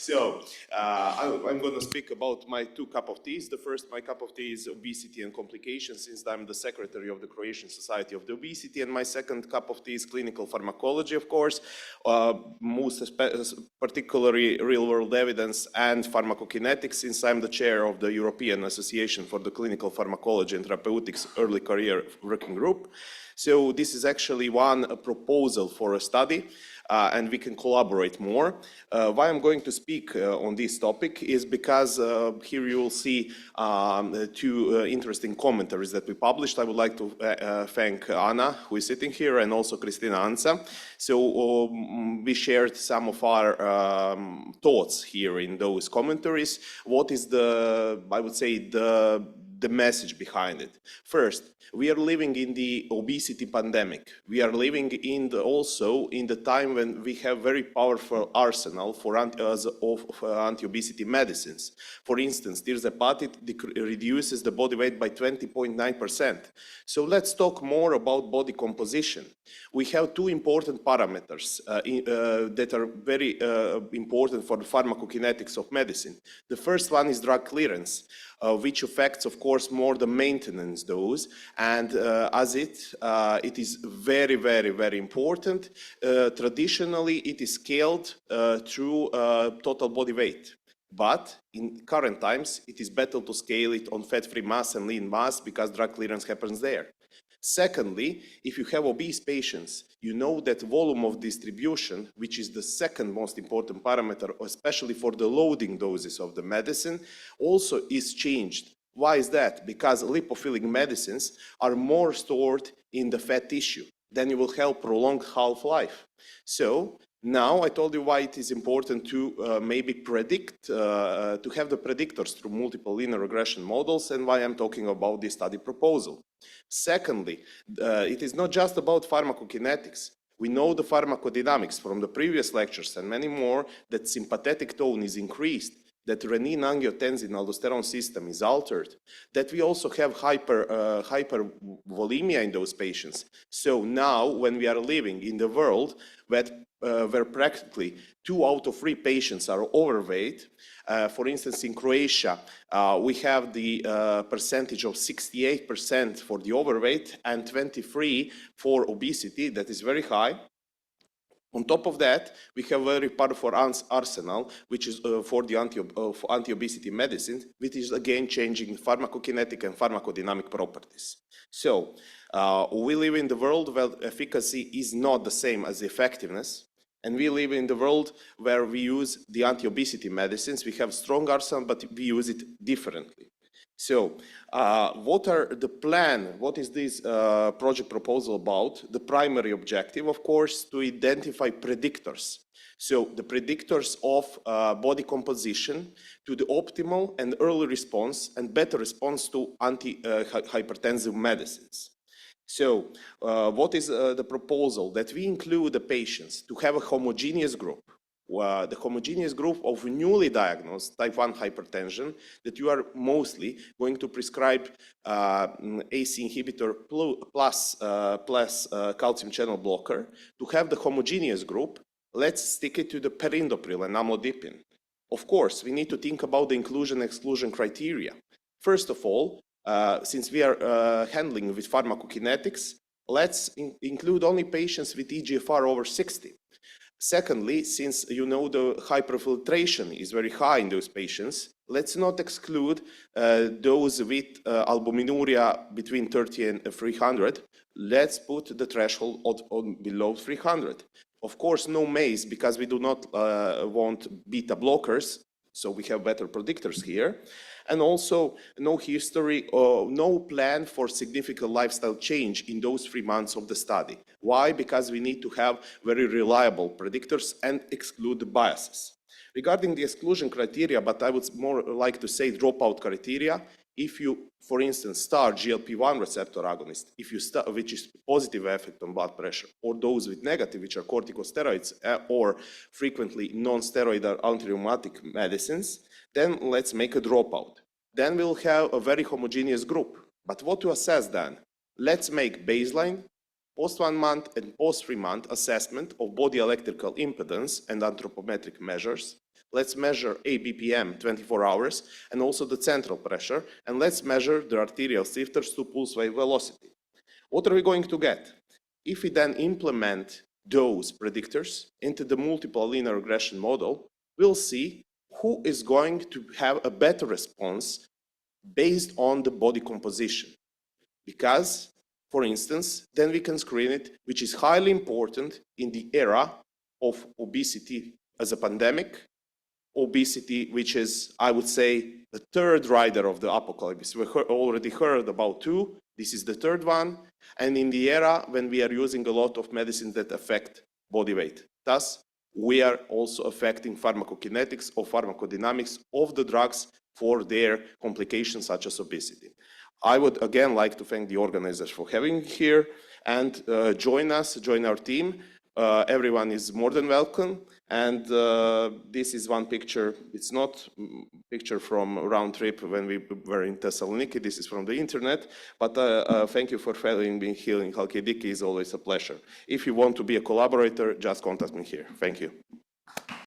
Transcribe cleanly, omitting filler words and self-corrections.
So I'm going to speak about my two cup of teas. The first, my cup of tea is obesity and complications, since I'm the secretary of the Croatian Society of the Obesity. And my second cup of tea is clinical pharmacology, of course, particularly real-world evidence and pharmacokinetics, since I'm the chair of the European Association for the Clinical Pharmacology and Therapeutics Early Career Working Group. So this is actually one proposal for a study. And we can collaborate more. Why I'm going to speak on this topic is because here you will see two interesting commentaries that we published. I would like to thank Anna, who is sitting here, and also Kristina Anca. So we shared some of our thoughts here in those commentaries. What is I would say, the message behind it? First, we are living in the obesity pandemic. We are living also in the time when we have very powerful arsenal for anti-obesity medicines. For instance, tirzepatide reduces the body weight by 20.9%. So let's talk more about body composition. We have two important parameters that are very important for the pharmacokinetics of medicine. The first one is drug clearance, which affects, of course, more the maintenance dose, and as it is very, very, very important. Traditionally, it is scaled through total body weight. But in current times, it is better to scale it on fat-free mass and lean mass because drug clearance happens there. Secondly, if you have obese patients, you know that volume of distribution, which is the second most important parameter, especially for the loading doses of the medicine, also is changed. Why is that? Because lipophilic medicines are more stored in the fat tissue. Then you will help prolong half-life. So now I told you why it is important to maybe predict, to have the predictors through multiple linear regression models, and why I'm talking about this study proposal. Secondly, it is not just about pharmacokinetics. We know the pharmacodynamics from the previous lectures and many more, that sympathetic tone is increased, that renin-angiotensin-aldosterone system is altered, that we also have hypervolemia in those patients. So now, when we are living in the world where practically 2 out of 3 patients are overweight, for instance, in Croatia, we have the percentage of 68% for the overweight and 23% for obesity. That is very high. On top of that, we have a very powerful arsenal, which is for the anti-obesity medicines, which is again changing pharmacokinetic and pharmacodynamic properties. So we live in the world where efficacy is not the same as effectiveness. And we live in the world where we use the anti-obesity medicines. We have strong arsenal, but we use it differently. So what are the plan? What is this project proposal about? The primary objective, of course, to identify predictors. So the predictors of body composition to the optimal and early response and better response to antihypertensive medicines. So what is the proposal? That we include the patients to have a homogeneous group. The homogeneous group of newly diagnosed type 1 hypertension, that you are mostly going to prescribe AC inhibitor plus calcium channel blocker. To have the homogeneous group, let's stick it to the perindopril and amlodipine. Of course, we need to think about the inclusion-exclusion criteria. First of all, since we are handling with pharmacokinetics, let's include only patients with eGFR over 60. Secondly, since you know the hyperfiltration is very high in those patients, let's not exclude those with albuminuria between 30 and 300. Let's put the threshold on below 300. Of course, no MACE, because we do not want beta blockers, so we have better predictors here. And also no history or no plan for significant lifestyle change in those 3 months of the study. Why? Because we need to have very reliable predictors and exclude the biases. Regarding the exclusion criteria, but I would more like to say dropout criteria, if you, for instance, start GLP-1 receptor agonist, if you start, which is positive effect on blood pressure, or those with negative, which are corticosteroids, or frequently non-steroidal anti-rheumatic medicines, then let's make a dropout. Then we'll have a very homogeneous group. But what to assess then? Let's make baseline, post 1 month and post 3 month assessment of body electrical impedance and anthropometric measures. let's measure ABPM 24 hours, and also the central pressure, and let's measure the arterial shifters to pulse wave velocity. What are we going to get? If we then implement those predictors into the multiple linear regression model, we'll see who is going to have a better response based on the body composition. Because, for instance, then we can screen it, which is highly important in the era of obesity as a pandemic, obesity, which is, I would say, the third rider of the apocalypse. We already heard about two. This is the third one. And in the era when we are using a lot of medicines that affect body weight. Thus, we are also affecting pharmacokinetics or pharmacodynamics of the drugs for their complications such as obesity. I would again like to thank the organizers for having me here and join our team. Everyone is more than welcome. And this is one picture. It's not a picture from a round trip when we were in Thessaloniki. This is from the internet. But thank you for having me here in Halkidiki. It's always a pleasure. If you want to be a collaborator, just contact me here. Thank you.